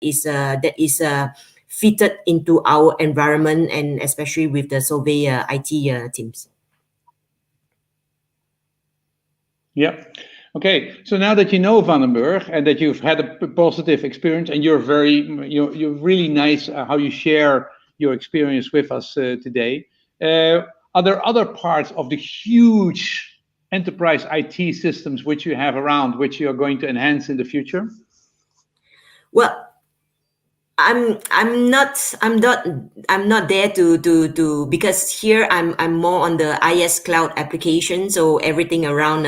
is fitted into our environment, and especially with the Solvay IT teams. Yeah. Okay. So now that you know Vanenburg and that you've had a positive experience, and you're really nice how you share your experience with us today. Are there other parts of the huge enterprise IT systems which you have around, which you are going to enhance in the future? Well, I'm not there to because here I'm more on the IS cloud application, so everything around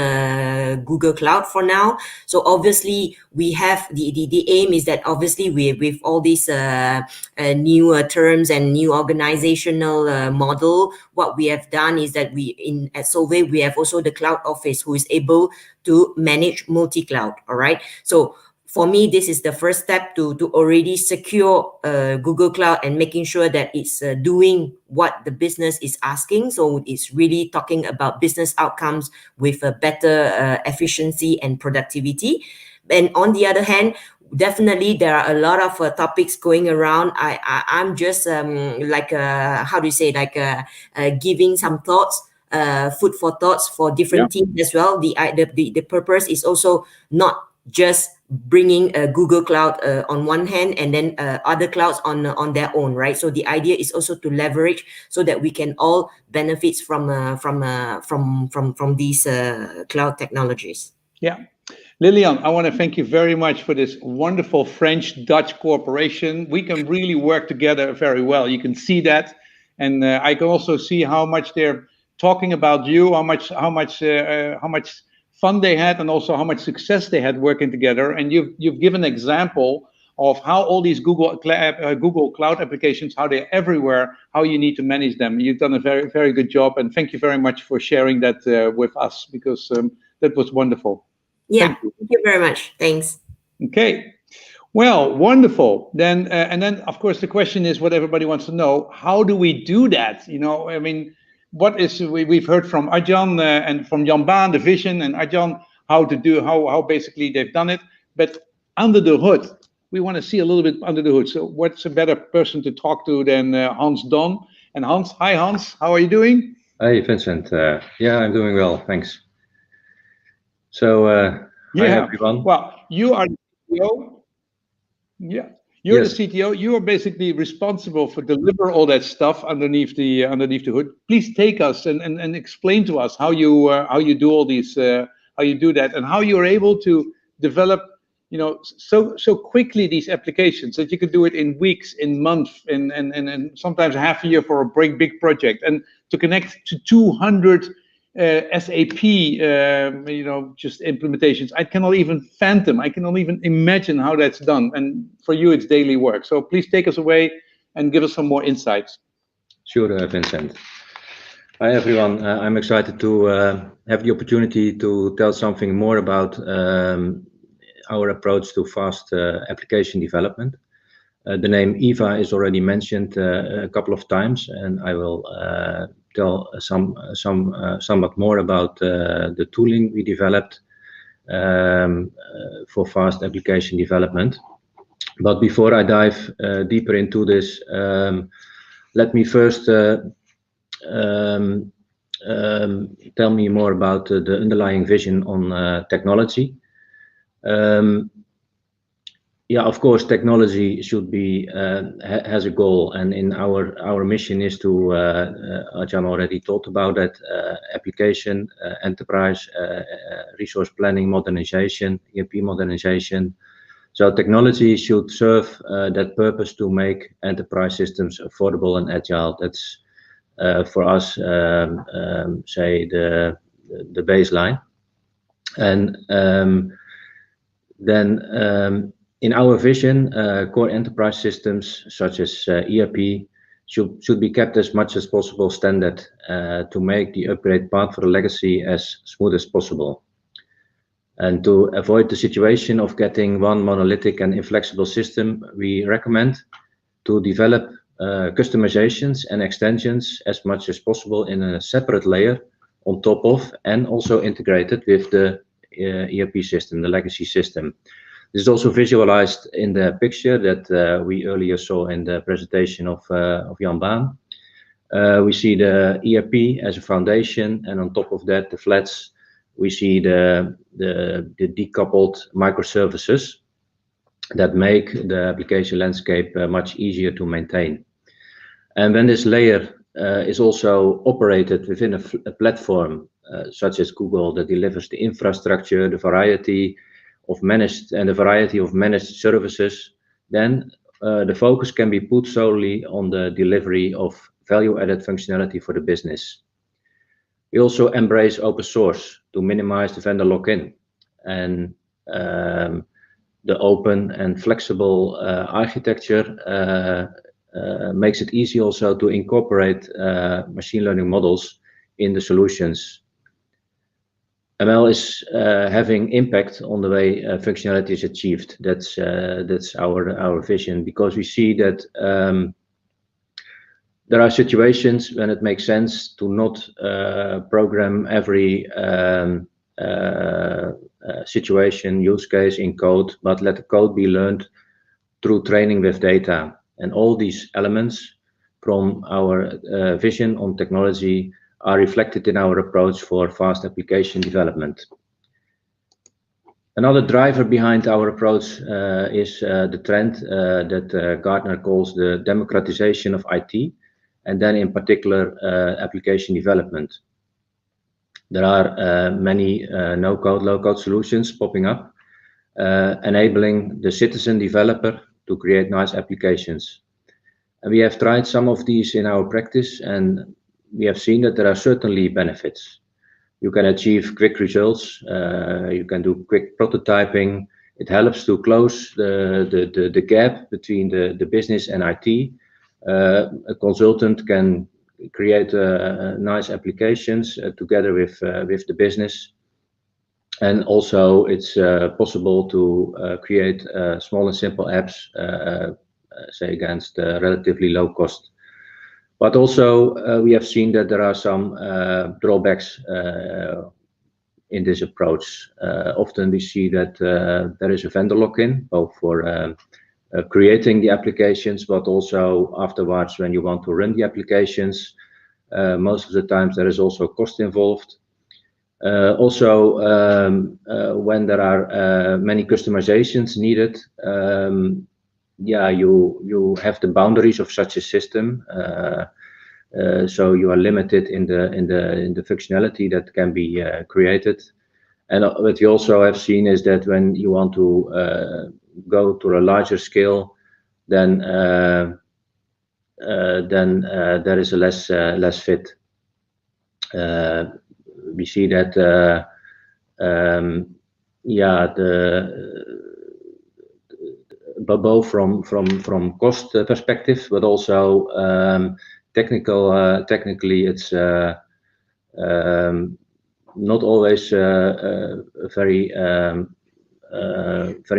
Google Cloud for now. So obviously we have the aim is that obviously with all these new terms and new organizational model, what we have done is that at Solvay we have also the cloud office who is able to manage multi-cloud. All right, so for me, this is the first step to already secure Google Cloud and making sure that it's doing what the business is asking. So it's really talking about business outcomes with a better efficiency and productivity. And on the other hand, definitely there are a lot of topics going around. I'm just giving some thoughts. Food for thoughts for different teams as well. The purpose is also not just bringing Google Cloud on one hand and then other clouds on their own, right? So the idea is also to leverage so that we can all benefit from these cloud technologies. Yeah. Lilian, I want to thank you very much for this wonderful French-Dutch cooperation. We can really work together very well. You can see that, and I can also see how much they're talking about you, how much fun they had, and also how much success they had working together. And you've given an example of how all these Google Cloud applications, how they're everywhere, how you need to manage them. You've done a very, very good job, and thank you very much for sharing that with us, because that was wonderful. Yeah, thank you very much. Thanks. Okay. Well, wonderful. Then, and then, of course, the question is what everybody wants to know: how do we do that? You know, I mean, we've heard from Arjan and from Jan Baan the vision, and Arjan how basically they've done it. But under the hood, we want to see a little bit under the hood. So, what's a better person to talk to than Hans Don? And Hans, hi Hans, how are you doing? Hi Vincent. Yeah, I'm doing well, thanks. So, hi everyone. Well, you are the CTO. Yeah, you're the CTO. You are basically responsible for deliver all that stuff underneath the hood. Please take us and explain to us how you do all these, how you do that, and how you're able to develop, so quickly these applications that you could do it in weeks, in months, and sometimes half a year for a big project, and to connect to 200. SAP, just implementations. I cannot even fathom. I cannot even imagine how that's done. And for you, it's daily work. So please take us away and give us some more insights. Sure, Vincent. Hi, everyone. I'm excited to have the opportunity to tell something more about our approach to fast application development. The name EVA is already mentioned a couple of times, and I will tell somewhat more about the tooling we developed for fast application development. But before I dive deeper into this, let me first tell me more about the underlying vision on technology. Yeah, of course, technology should be has a goal, and in our mission is to, Jan already talked about that, application, enterprise, resource planning modernization, ERP modernization. So technology should serve that purpose to make enterprise systems affordable and agile. That's for us, say the baseline, and then. In our vision, core enterprise systems such as ERP should be kept as much as possible standard to make the upgrade path for the legacy as smooth as possible. And to avoid the situation of getting one monolithic and inflexible system, we recommend to develop customizations and extensions as much as possible in a separate layer on top of, and also integrated with the ERP system, the legacy system. This is also visualized in the picture that we earlier saw in the presentation of Jan Baan. We see the ERP as a foundation, and on top of that, the flats, we see the decoupled microservices that make the application landscape much easier to maintain. And when this layer is also operated within a platform such as Google that delivers the infrastructure, the variety of managed services, then the focus can be put solely on the delivery of value-added functionality for the business. We also embrace open source to minimize the vendor lock-in, and the open and flexible architecture makes it easy also to incorporate machine learning models in the solutions. ML is having impact on the way functionality is achieved. That's our vision, because we see that there are situations when it makes sense to not program every situation, use case in code, but let the code be learned through training with data. And all these elements from our vision on technology are reflected in our approach for fast application development. Another driver behind our approach is the trend that Gartner calls the democratization of IT, and then in particular application development. There are many no-code, low-code solutions popping up, enabling the citizen developer to create nice applications. And we have tried some of these in our practice, and we have seen that there are certainly benefits. You can achieve quick results, you can do quick prototyping. It helps to close the gap between the business and IT. A consultant can create nice applications together with the business. And also it's possible to create small and simple apps, say against relatively low cost. But also we have seen that there are some drawbacks in this approach. Often we see that there is a vendor lock-in, both for creating the applications, but also afterwards when you want to run the applications. Most of the times there is also cost involved. Also, when there are many customizations needed, yeah, you have the boundaries of such a system, so you are limited in the functionality that can be created. And what we also have seen is that when you want to go to a larger scale, then there is a less fit. We see that yeah, both from cost perspective, but also technically it's not always very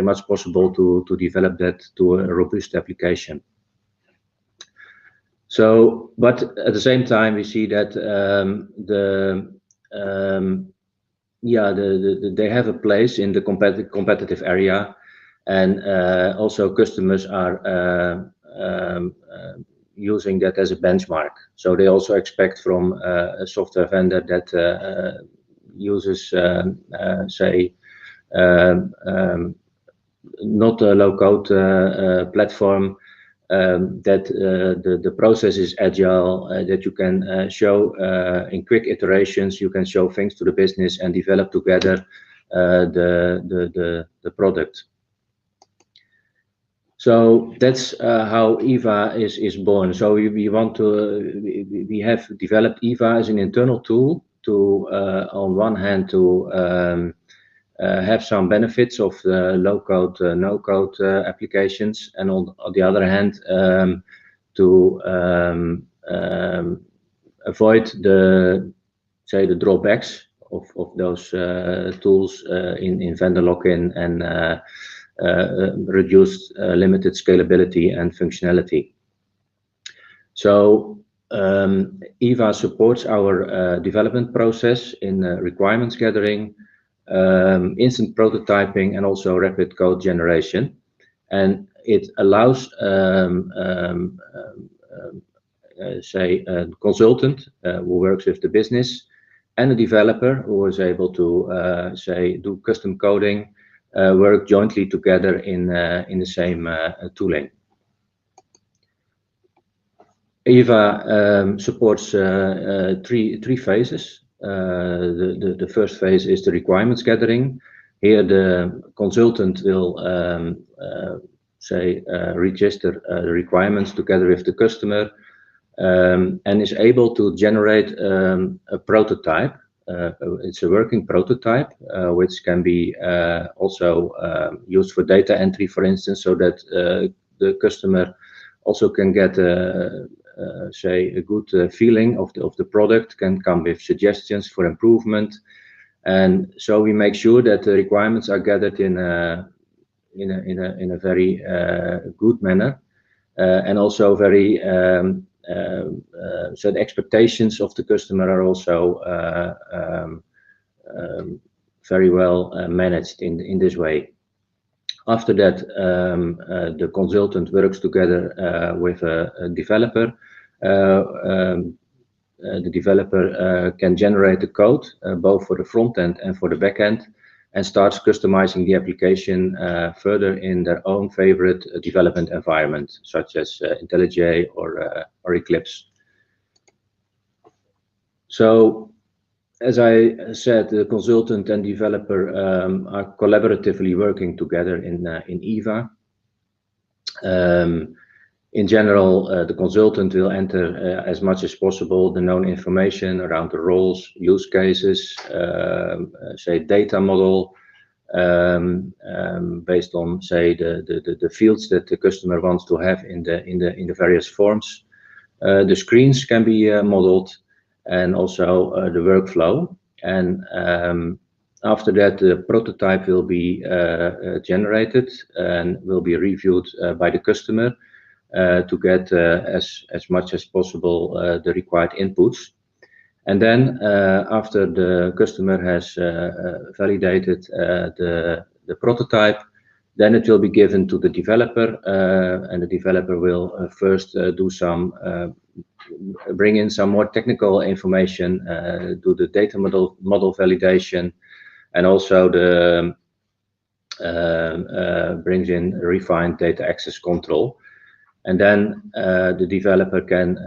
much possible to develop that to a robust application. So, but at the same time, we see that they have a place in the competitive area, and also customers are using that as a benchmark. So they also expect from a software vendor that uses, say, not a low-code platform, that the process is agile, that you can show in quick iterations, you can show things to the business and develop together the product. So that's how EVA is born. So we have developed EVA as an internal tool to, on one hand, to have some benefits of the low-code, no-code applications, and on the other hand, to avoid the drawbacks of those tools in vendor lock-in and reduced limited scalability and functionality. So EVA supports our development process in requirements gathering, instant prototyping, and also rapid code generation. And it allows, say, a consultant who works with the business and a developer who is able to, say, do custom coding, work jointly together in the same tooling. EVA supports three phases. The first phase is the requirements gathering. Here the consultant will say register the requirements together with the customer, and is able to generate a prototype. It's a working prototype, which can be also used for data entry, for instance, so that the customer also can get say a good feeling of the product, can come with suggestions for improvement, and so we make sure that the requirements are gathered in a very good manner, and also very so the expectations of the customer are also very well managed in this way. After that, the consultant works together with a developer. The developer can generate the code both for the front end and for the back end, and starts customizing the application further in their own favorite development environment, such as IntelliJ or Eclipse. So, as I said, the consultant and developer are collaboratively working together in EVA. In general, the consultant will enter as much as possible the known information around the roles, use cases, say data model, based on, say, the fields that the customer wants to have in the various forms. The screens can be modeled, and also the workflow. And after that, the prototype will be generated and will be reviewed by the customer to get as much as possible the required inputs. And then after the customer has validated the prototype, then it will be given to the developer, and the developer will first do some bring in some more technical information, do the data model validation, and also the brings in refined data access control. And then the developer can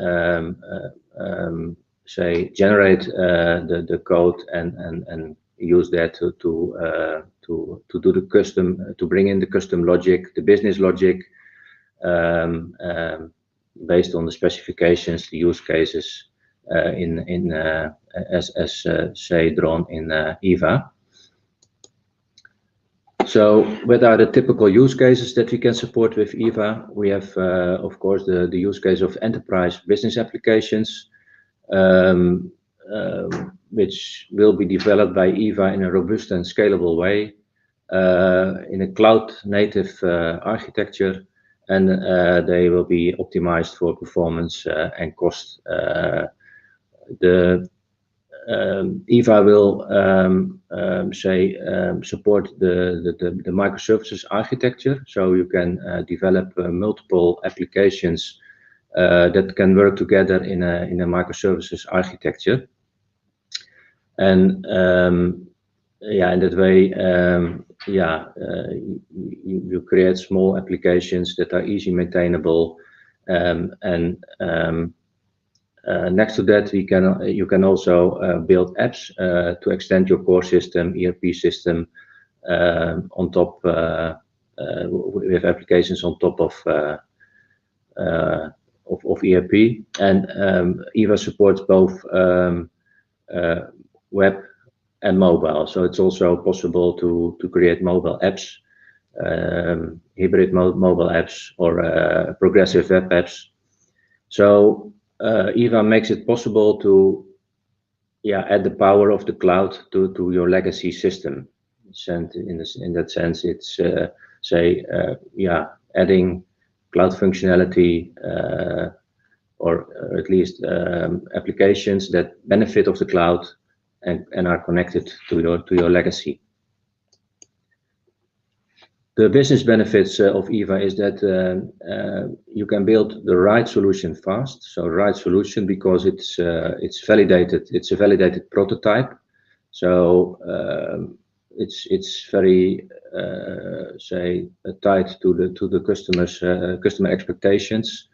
say generate the code and use that to do the custom, to bring in the custom logic, the business logic, based on the specifications, the use cases as say drawn in EVA. So what are the typical use cases that we can support with EVA? We have, of course, the use case of enterprise business applications, which will be developed by EVA in a robust and scalable way, in a cloud-native architecture, and they will be optimized for performance and cost. The EVA will say support the microservices architecture, so you can develop multiple applications that can work together in a microservices architecture. And yeah, in that way, yeah, you create small applications that are easy maintainable, and next to that, you can also build apps to extend your core system, ERP system, on top with applications on top of ERP. And EVA supports both web and mobile, so it's also possible to create mobile apps, hybrid mobile apps, or progressive web apps. So EVA makes it possible to add the power of the cloud to your legacy system. And in that sense, it's adding cloud functionality, or at least applications that benefit of the cloud and are connected to your legacy. The business benefits of EVA is that you can build the right solution fast. So right solution because it's validated. It's a validated prototype. So it's very say tied to the customers customer expectations.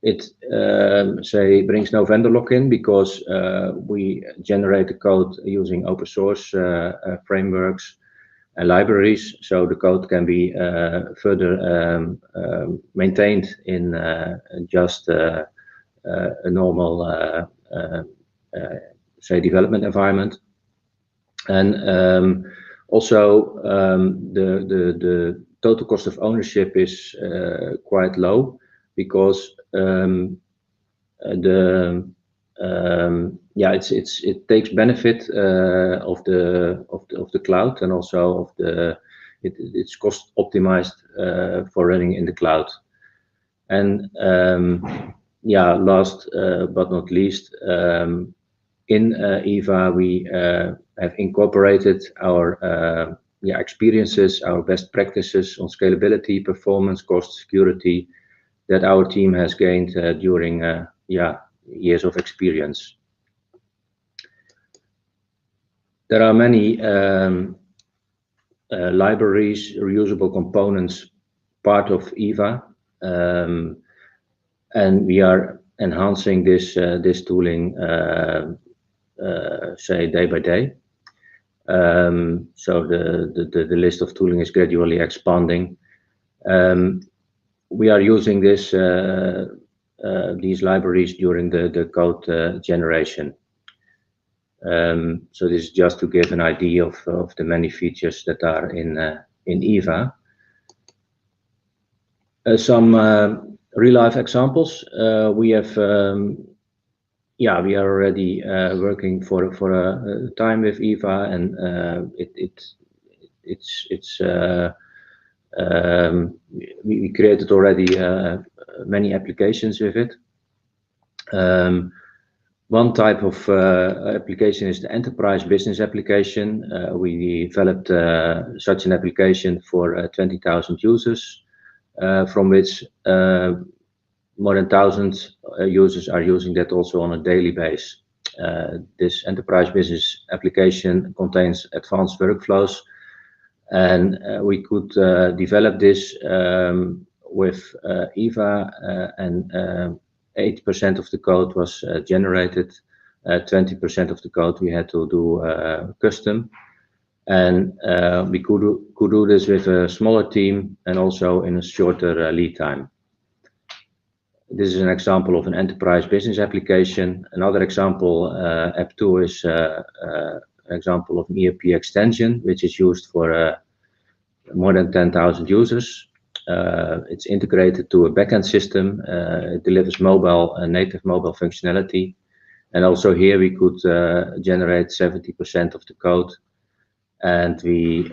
It say brings no vendor lock-in because we generate the code using open source frameworks and libraries, so the code can be further maintained in just a normal say development environment. And also the total cost of ownership is quite low because it takes benefit of the cloud, and also of it's cost optimized for running in the cloud. And last but not least, in EVA we have incorporated our experiences, our best practices on scalability, performance, cost, security that our team has gained during years of experience. There are many libraries, reusable components, part of EVA, and we are enhancing this tooling, say day by day. So the list of tooling is gradually expanding. We are using these libraries during the code generation. So this is just to give an idea of the many features that are in EVA. Some real-life examples. We have, we are already working for a time with EVA, and we created already many applications with it. One type of application is the enterprise business application. We developed such an application for 20,000 users, from which more than 1,000 users are using that also on a daily basis. This enterprise business application contains advanced workflows, and we could develop this with EVA, and 80% of the code was generated. 20% of the code we had to do custom, and we could do this with a smaller team and also in a shorter lead time. This is an example of an enterprise business application. Another example, App 2, is an example of an ERP extension, which is used for more than 10,000 users. It's integrated to a backend system. It delivers native mobile functionality. And also here we could generate 70% of the code. And we did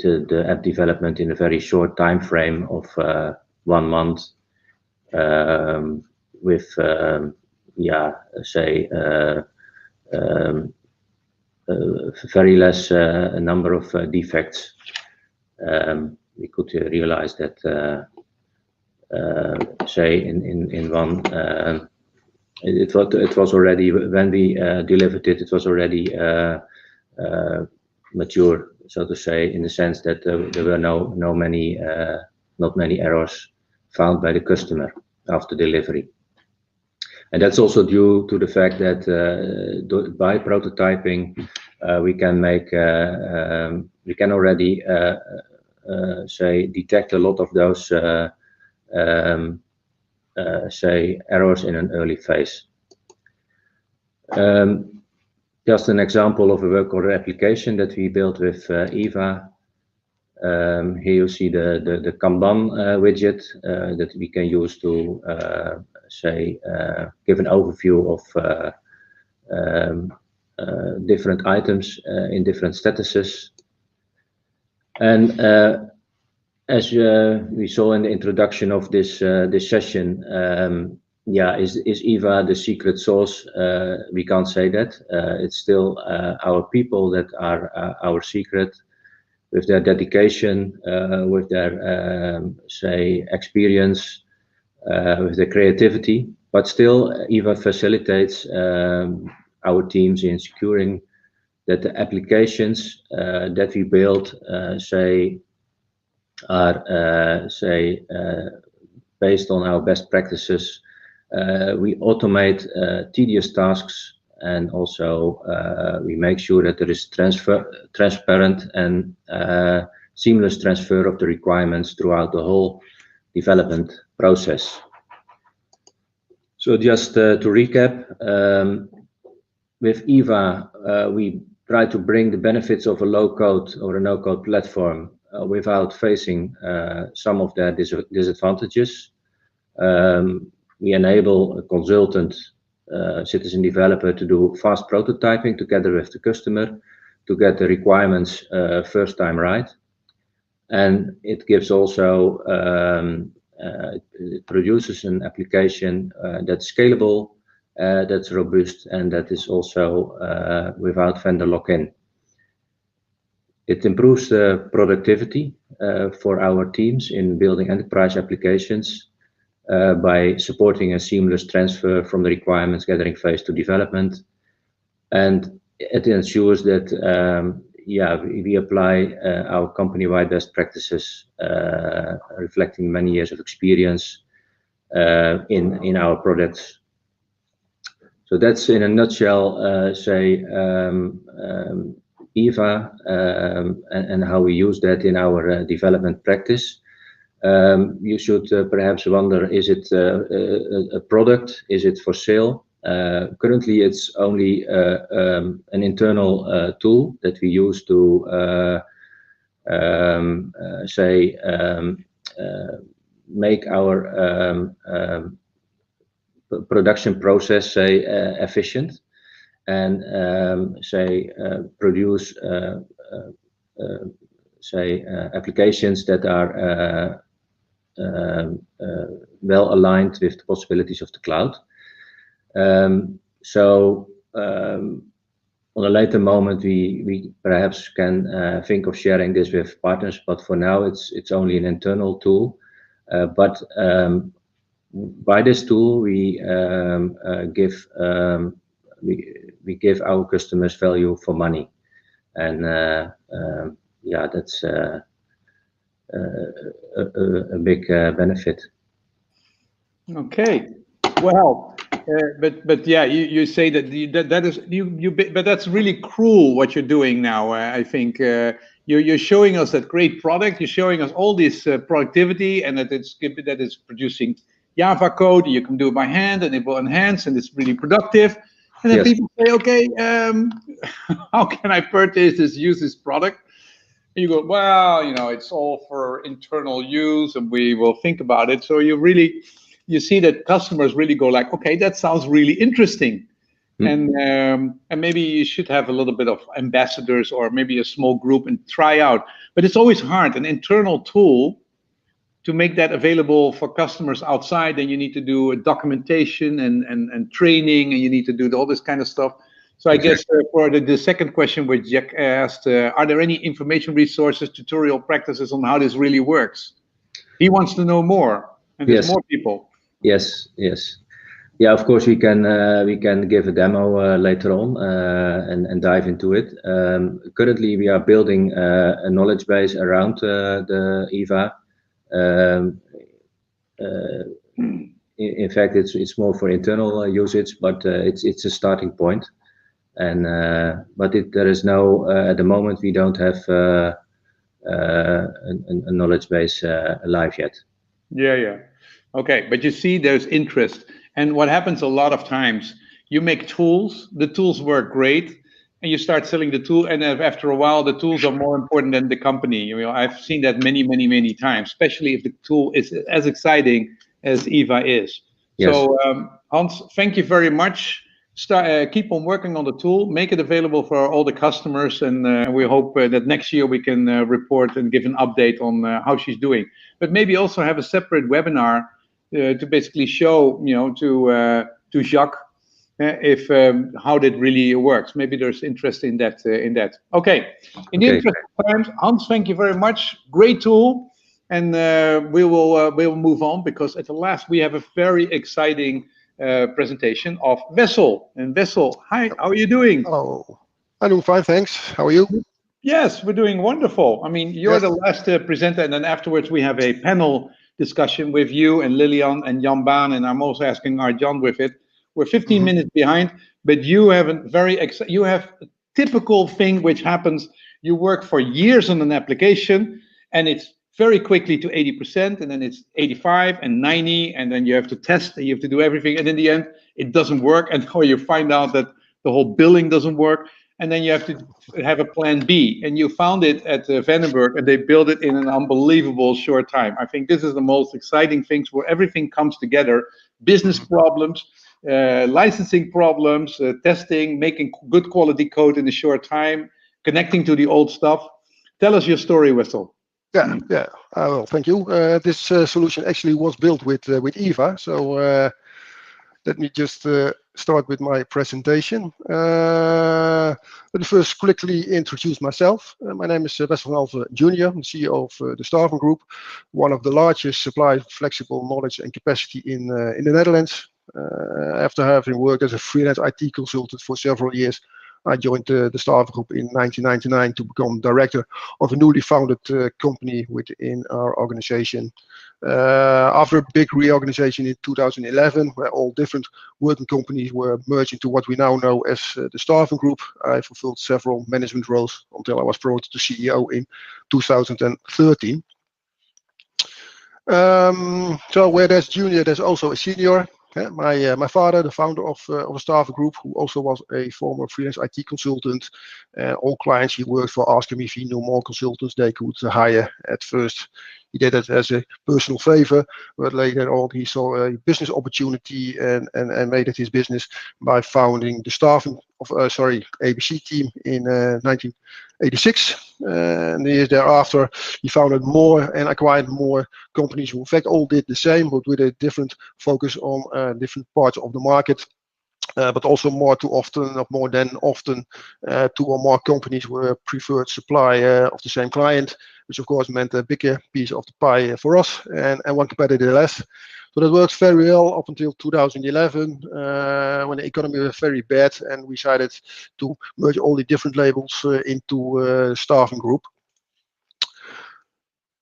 the app development in a very short time frame of 1 month, with very less number of defects. We could realize that in one it was already, when we delivered it, it was already mature, so to say, in the sense that there were not many errors found by the customer after delivery. And that's also due to the fact that by prototyping we can already detect a lot of those errors in an early phase. Just an example of a work order application that we built with EVA. Here you see the Kanban widget that we can use to give an overview of different items in different statuses. And as we saw in the introduction of this session, yeah, is EVA the secret sauce? We can't say that. It's still our people that are our secret, with their dedication, with their say experience, with their creativity. But still, EVA facilitates our teams in securing that the applications that we build, say, are based on our best practices. We automate tedious tasks, and also we make sure that there is transparent and seamless transfer of the requirements throughout the whole development process. So just to recap, with EVA, we try to bring the benefits of a low-code or a no-code platform without facing some of their disadvantages. We enable a consultant, citizen developer, to do fast prototyping together with the customer to get the requirements first time right. And it gives also, it produces an application that's scalable, that's robust, and that is also without vendor lock-in. It improves the productivity for our teams in building enterprise applications by supporting a seamless transfer from the requirements gathering phase to development. And it ensures that we apply our company-wide best practices, reflecting many years of experience in our products. So that's in a nutshell, EVA and how we use that in our development practice. You should perhaps wonder, is it a product? Is it for sale? Currently, it's only an internal tool that we use to make our production process efficient, and produce applications that are well aligned with the possibilities of the cloud. On a later moment, we perhaps can think of sharing this with partners, but for now it's only an internal tool. But by this tool, we give our customers value for money, and that's a big benefit. Okay, well, but yeah, you say that is but that's really cruel what you're doing now. I think you're showing us that great product. You're showing us all this productivity, and that it's producing Java code. You can do it by hand, and it will enhance, and it's really productive. And then people say, okay, how can I use this product? And you go, well, it's all for internal use, and we will think about it. So you see that customers really go like, okay, that sounds really interesting. And maybe you should have a little bit of ambassadors, or maybe a small group, and try out. But it's always hard, an internal tool, to make that available for customers outside. Then you need to do a documentation and training, and you need to do all this kind of stuff. So I guess for the second question which Jack asked, are there any information resources, tutorial practices on how this really works? He wants to know more, and there's more people. Yes. Yeah, of course we can give a demo later on and dive into it. Currently, we are building a knowledge base around the EVA. In fact, it's more for internal usage, but it's a starting point. And but there is no at the moment we don't have a knowledge base live yet. Yeah. Okay, but you see, there's interest, and what happens a lot of times, you make tools, the tools work great, and you start selling the tool, and after a while, the tools are more important than the company. I've seen that many times, especially if the tool is as exciting as EVA is. Yes. So Hans, thank you very much. Keep on working on the tool, make it available for all the customers, and we hope that next year we can report and give an update on how she's doing. But maybe also have a separate webinar to basically show, to Jacques if how that really works. Maybe there's interest in that. Okay. In the Okay. interest of time, Hans, thank you very much. Great tool, and we will move on, because at the last we have a very exciting presentation of Wessel. And Wessel, hi, how are you doing? Hello. I'm doing fine, thanks. How are you? Yes, we're doing wonderful. I mean, you're Yes. the last presenter, and then afterwards we have a panel discussion with you and Lilian and Jan Baan, and I'm also asking our Jan with it. We're 15 minutes behind, but you have you have a typical thing which happens. You work for years on an application, and it's very quickly to 80%, and then it's 85 and 90, and then you have to test and you have to do everything, and in the end it doesn't work, and or you find out that the whole billing doesn't work, and then you have to have a plan B. And you found it at Vanenburg, and they built it in an unbelievable short time. I think this is the most exciting things, where everything comes together: business problems, licensing problems, testing, making good quality code in a short time, connecting to the old stuff. Tell us your story, Wessel. Yeah. Well, thank you. This solution actually was built with Eva. So let me just start with my presentation. Let me first quickly introduce myself. My name is Wessel Alve Jr. I'm CEO of the Staffing Group, one of the largest suppliers of flexible knowledge and capacity in the Netherlands. After having worked as a freelance IT consultant for several years, I joined the Staffing Group in 1999 to become director of a newly founded company within our organization. After a big reorganization in 2011, where all different working companies were merged into what we now know as the Staffing Group, I fulfilled several management roles until I was promoted to CEO in 2013. So where there's junior, there's also a senior. My father, the founder of a Staffing Group, who also was a former freelance IT consultant, all clients he worked for asked him if he knew more consultants they could hire. At first, he did it as a personal favor, but later on he saw a business opportunity and made it his business by founding the staffing of ABC team in 1986. And the years thereafter, he founded more and acquired more companies who in fact all did the same, but with a different focus on different parts of the market. But also more than often, two or more companies were preferred supplier of the same client, which of course meant a bigger piece of the pie for us and one competitor less. So that worked very well up until 2011, when the economy was very bad, and we decided to merge all the different labels into Staffing Group.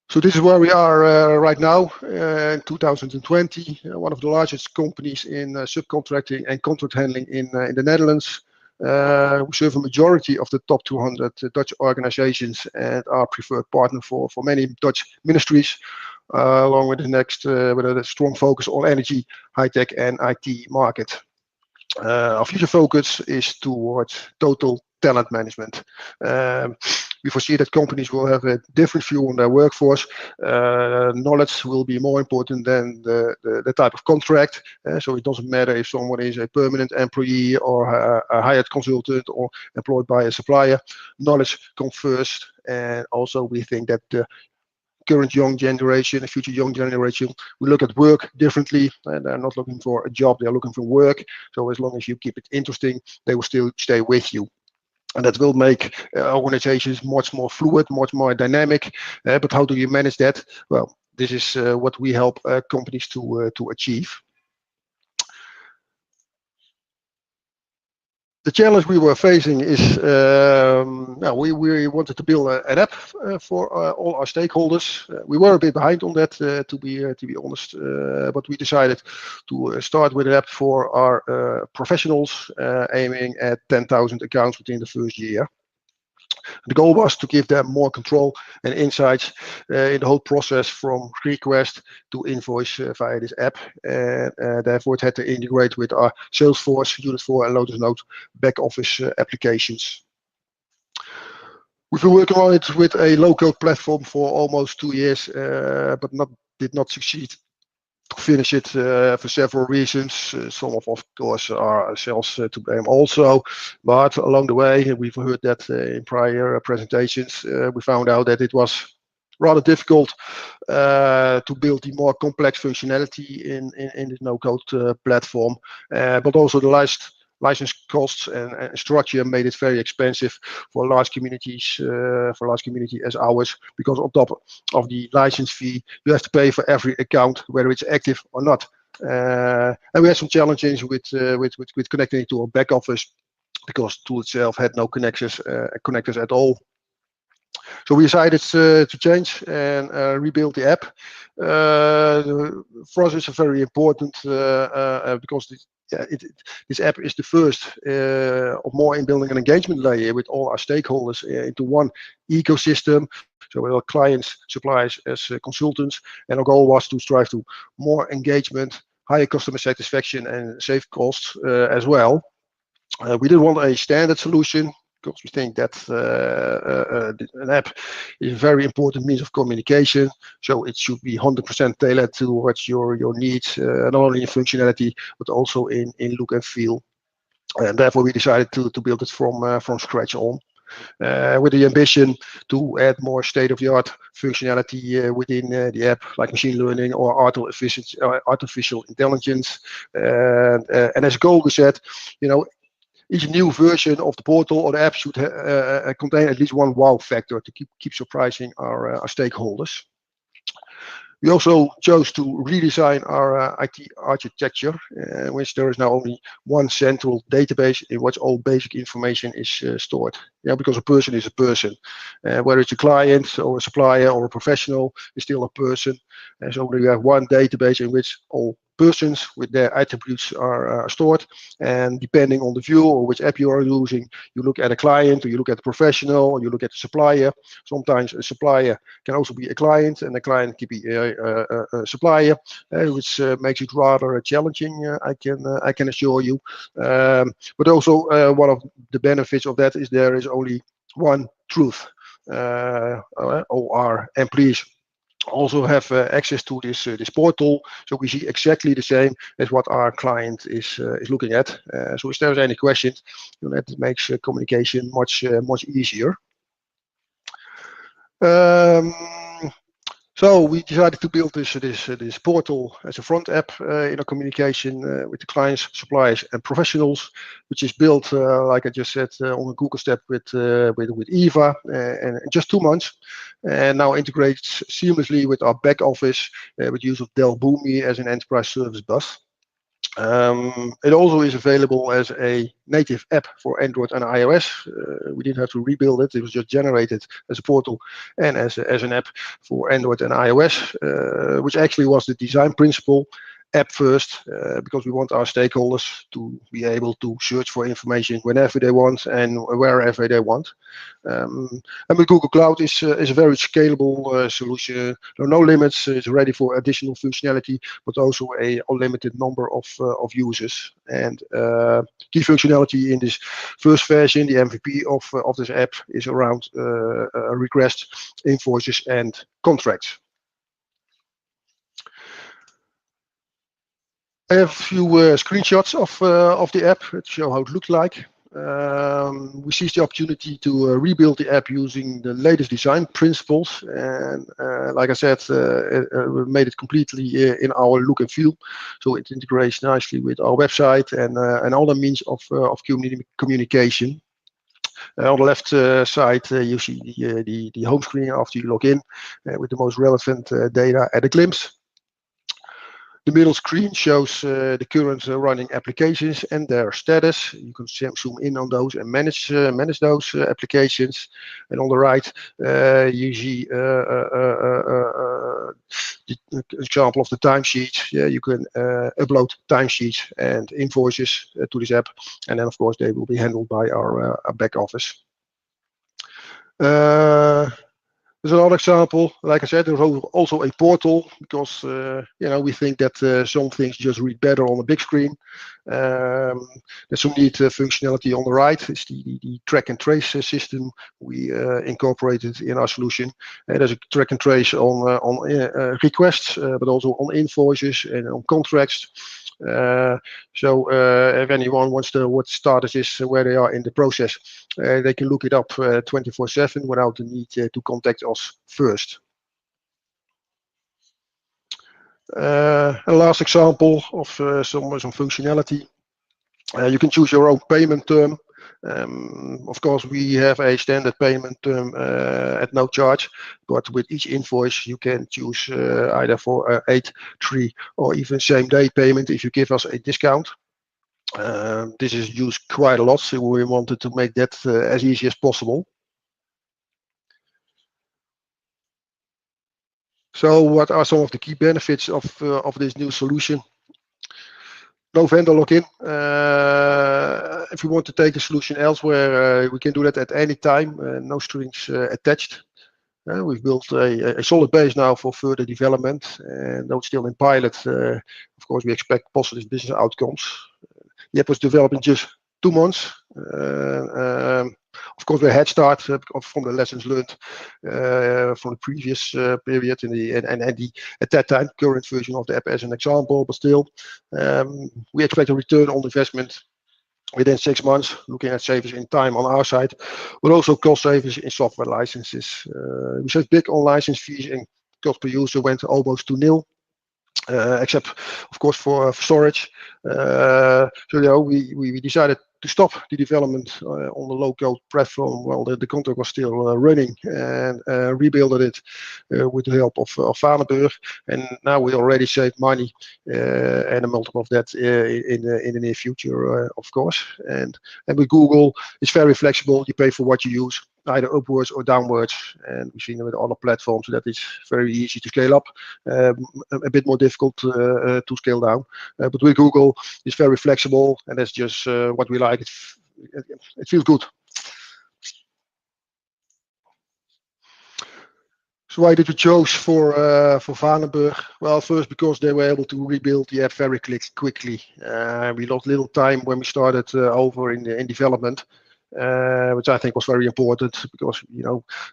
So this is where we are right now in 2020, one of the largest companies in subcontracting and contract handling in the Netherlands. We serve a majority of the top 200 Dutch organizations and are preferred partner for many Dutch ministries, along with with a strong focus on energy, high tech and IT market. Our future focus is towards total talent management. We foresee that companies will have a different view on their workforce. Knowledge will be more important than the type of contract. So it doesn't matter if someone is a permanent employee or a hired consultant or employed by a supplier. Knowledge comes first. And also we think that the current young generation, the future young generation, will look at work differently. And they're not looking for a job, they're looking for work. So as long as you keep it interesting, they will still stay with you. And that will make organizations much more fluid, much more dynamic. But how do you manage that? Well, this is what we help companies to achieve. The challenge we were facing is we wanted to build an app for all our stakeholders. We were a bit behind on that, to be honest, but we decided to start with an app for our professionals, aiming at 10,000 accounts within the first year. The goal was to give them more control and insights in the whole process from request to invoice via this app. And therefore, it had to integrate with our Salesforce, Unit4, and Lotus Note back office applications. We've been working on it with a low-code platform for almost 2 years, but did not succeed to finish it for several reasons. Some of course are ourselves to blame also, but along the way we've heard that in prior presentations we found out that it was rather difficult to build the more complex functionality in the no-code platform, but also the license costs and structure made it very expensive for large communities, as ours, because on top of the license fee, you have to pay for every account, whether it's active or not. And we had some challenges with connecting it to our back office, because the tool itself had no connectors at all. So we decided to change and rebuild the app. For us, it's very important because this app is the first of more in building an engagement layer with all our stakeholders into one ecosystem. So with our clients, suppliers as consultants, and our goal was to strive to more engagement, higher customer satisfaction, and save costs as well. We didn't want a standard solution, because we think that an app is a very important means of communication. So it should be 100% tailored towards your needs, not only in functionality, but also in look and feel. And therefore, we decided to build it from scratch on. With the ambition to add more state-of-the-art functionality within the app, like machine learning or artificial intelligence. And as a goal, we said, each new version of the portal or the app should contain at least one wow factor to keep surprising our stakeholders. We also chose to redesign our IT architecture, in which there is now only one central database in which all basic information is stored. Because a person is a person, whether it's a client or a supplier or a professional, is still a person. And so we have one database in which all persons with their attributes are stored, and depending on the view or which app you are using, you look at a client, or you look at a professional, or you look at a supplier. Sometimes a supplier can also be a client, and a client can be a supplier, which makes it rather challenging, I can assure you. But also one of the benefits of that is there is only one truth. All our employees also have access to this portal, so we see exactly the same as what our client is looking at. So if there's any questions, that makes communication much easier. So we decided to build this portal as a front app in our communication with the clients, suppliers, and professionals, which is built, like I just said, on a Google Stack with Eva, and in just 2 months, and now integrates seamlessly with our back office with use of Dell Boomi as an enterprise service bus. It also is available as a native app for Android and iOS. We didn't have to rebuild it. It was just generated as a portal and as an app for Android and iOS, which actually was the design principle. App first, because we want our stakeholders to be able to search for information whenever they want and wherever they want. And with Google Cloud is a very scalable solution. There are no limits. It's ready for additional functionality, but also a unlimited number of users. And key functionality in this first version, the MVP of this app, is around requests, invoices, and contracts. I have a few screenshots of the app to show how it looks like. We seized the opportunity to rebuild the app using the latest design principles, and like I said, we made it completely in our look and feel, so it integrates nicely with our website and other means of communication. On the left side, you see the home screen after you log in with the most relevant data at a glimpse. The middle screen shows the current running applications and their status. You can zoom in on those and manage those applications. And on the right, you see the example of the timesheets. You can upload timesheets and invoices to this app, and then of course they will be handled by our back office. There's another example. Like I said, there's also a portal, because we think that some things just read better on a big screen. There's some neat functionality on the right. It's the track and trace system we incorporated in our solution. There's a track and trace on requests, but also on invoices and on contracts. So if anyone wants to what status is, where they are in the process, they can look it up 24/7 without the need to contact us first. A last example of some functionality. You can choose your own payment term. Of course, we have a standard payment term at no charge, but with each invoice you can choose either for 8, 3, or even same-day payment if you give us a discount. This is used quite a lot, so we wanted to make that as easy as possible. So what are some of the key benefits of this new solution? No vendor login. If we want to take a solution elsewhere, we can do that at any time. No strings attached. We've built a solid base now for further development, and though it's still in pilot, of course we expect positive business outcomes. The app was developed in just 2 months. Of course, we're a head start from the lessons learned from the previous period and at that time current version of the app as an example. But still, we expect a return on investment within 6 months, looking at savings in time on our side, but also cost savings in software licenses. We saved big on license fees, and cost per user went almost to nil. Except, of course, for storage. So we decided to stop the development on the low-code platform while the contract was still running, and rebuild it with the help of Vanenburg. And now we already saved money and a multiple of that in the near future, of course. And with Google, it's very flexible. You pay for what you use, either upwards or downwards, and we've seen it with other platforms that it's very easy to scale up, a bit more difficult to scale down. But with Google, it's very flexible, and that's just what we like. It feels good. So why did we choose for Vanenburg? Well, first because they were able to rebuild the app very quickly. We lost little time when we started over in development. Which I think was very important because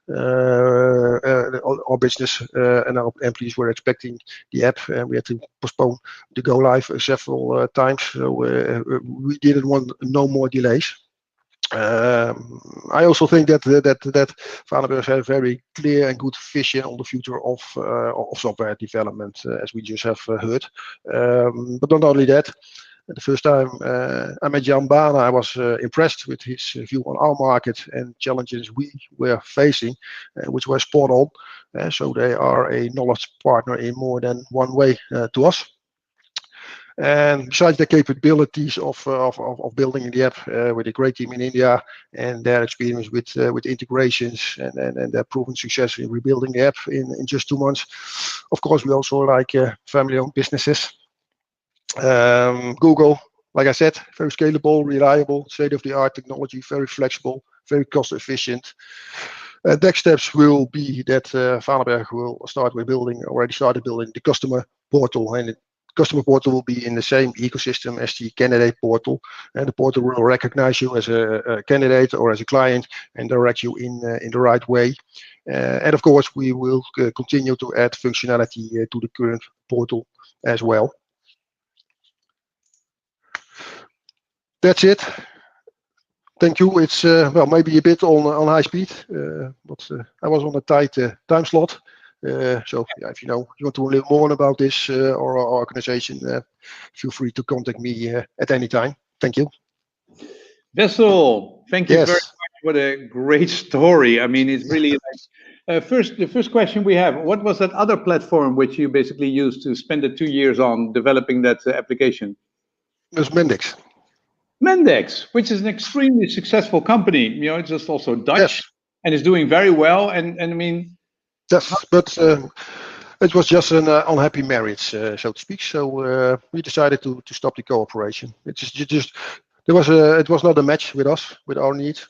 our business and our employees were expecting the app, and we had to postpone the go live several times. So we didn't want no more delays. I also think that Vanenburg has a very clear and good vision on the future of software development, as we just have heard. But not only that. The first time I met Jan Baan, I was impressed with his view on our market and challenges we were facing, which were spot on. So they are a knowledge partner in more than one way to us. And besides the capabilities of building the app with a great team in India and their experience with integrations and their proven success in rebuilding the app in just 2 months, of course we also like family-owned businesses. Google, like I said, very scalable, reliable, state-of-the-art technology, very flexible, very cost efficient. Next steps will be that Vanenburg will already started building the customer portal, and the customer portal will be in the same ecosystem as the candidate portal, and the portal will recognize you as a candidate or as a client and direct you in the right way. And of course, we will continue to add functionality to the current portal as well. That's it. Thank you. It's well, maybe a bit on high speed, but I was on a tight time slot. So yeah, if you want to learn more about this or our organization, feel free to contact me at any time. Thank you. Wessel, thank you Yes. very much. What a great story. I mean, it's really like the first question we have. What was that other platform which you basically used to spend the 2 years on developing that application? It was Mendix. Mendix, which is an extremely successful company. It's just also Dutch, Yes. and is doing very well. And I mean, yes, but it was just an unhappy marriage, so to speak. So we decided to stop the cooperation. It was not a match with us, with our needs.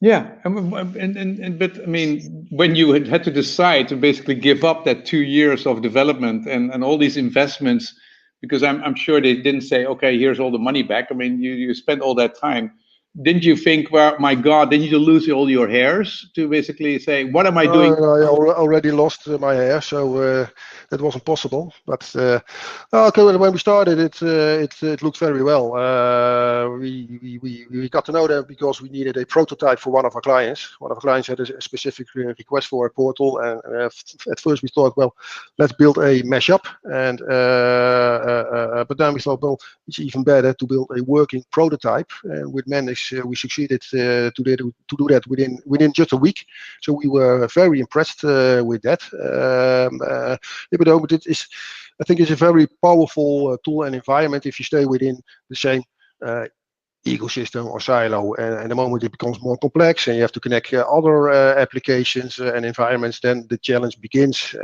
Yeah, but I mean, when you had to decide to basically give up that 2 years of development and all these investments, because I'm sure they didn't say, okay, here's all the money back. I mean, you spent all that time. Didn't you think, well, my God, didn't you lose all your hairs to basically say, what am I doing? I already lost my hair, so that wasn't possible. But okay, when we started, it looked very well. We got to know that because we needed a prototype for one of our clients. One of our clients had a specific request for a portal, and at first we thought, well, let's build a mashup, and but then we thought, well, it's even better to build a working prototype. And with Manix, we succeeded to do that within just a week. So we were very impressed with that. But it is, I think, it's a very powerful tool and environment if you stay within the same ecosystem or silo. And the moment it becomes more complex and you have to connect other applications and environments, then the challenge begins.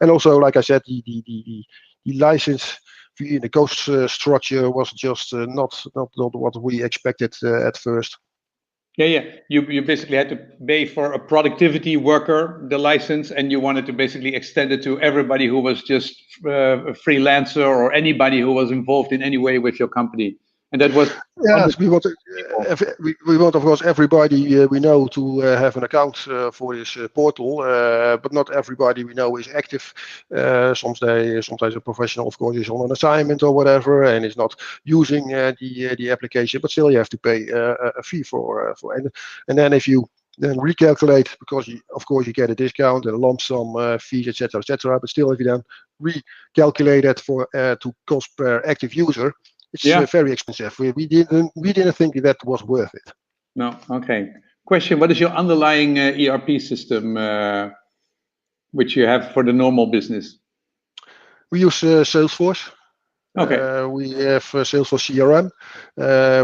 And also, like I said, the license fee, the cost structure was just not what we expected at first. Yeah. You basically had to pay for a productivity worker, the license, and you wanted to basically extend it to everybody who was just a freelancer or anybody who was involved in any way with your company. And that was yes, we want of course everybody we know to have an account for this portal, but not everybody we know is active. Sometimes a professional, of course, is on an assignment or whatever and is not using the application, but still you have to pay a fee for and then if you then recalculate, because of course you get a discount and a lump sum fees, etc., but still if you then recalculate that for to cost per active user, it's very expensive. We didn't think that was worth it. No. Okay. Question: what is your underlying ERP system which you have for the normal business? We use Salesforce. Okay. We have Salesforce CRM.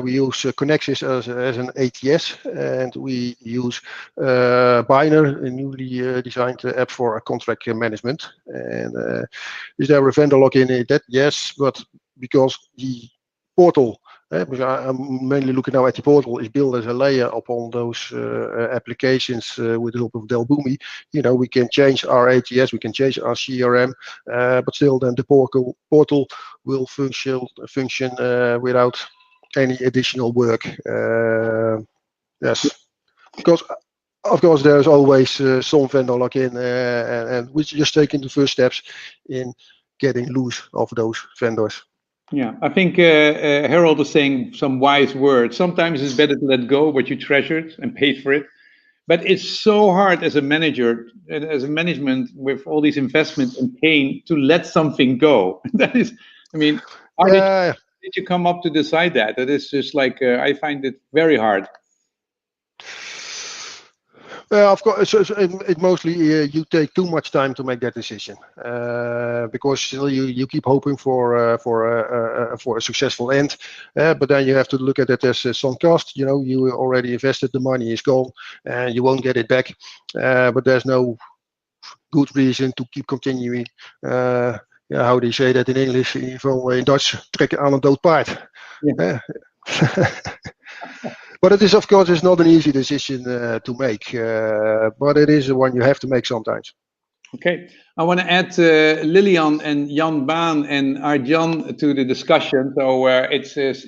We use Connexis as an ATS, and we use BAIN, a newly designed app for contract management. And is there a vendor login in that? Yes, but because the portal, because I'm mainly looking now at the portal, is built as a layer upon those applications with the help of Delbumi. We can change our ATS, we can change our CRM, but still then the portal will function without any additional work. Yes, because of course there's always some vendor login, and we're just taking the first steps in getting loose of those vendors. Yeah, I think Harold is saying some wise words. Sometimes it's better to let go what you treasured and paid for it. But it's so hard as a manager, as a management with all these investments and pain to let something go. That is, I mean, how did you come up to decide that? That is just like, I find it very hard. Well, of course, it mostly you take too much time to make that decision because still you keep hoping for a successful end, but then you have to look at it as some cost. You already invested, the money is gone, and you won't get it back. But there's no good reason to keep continuing. How do you say that in English? In Dutch, trekken aan een dood paard. Yeah. But it is, of course, it's not an easy decision to make, but it is one you have to make sometimes. Okay, I want to add Lilian and Jan Baan and Arjan to the discussion. So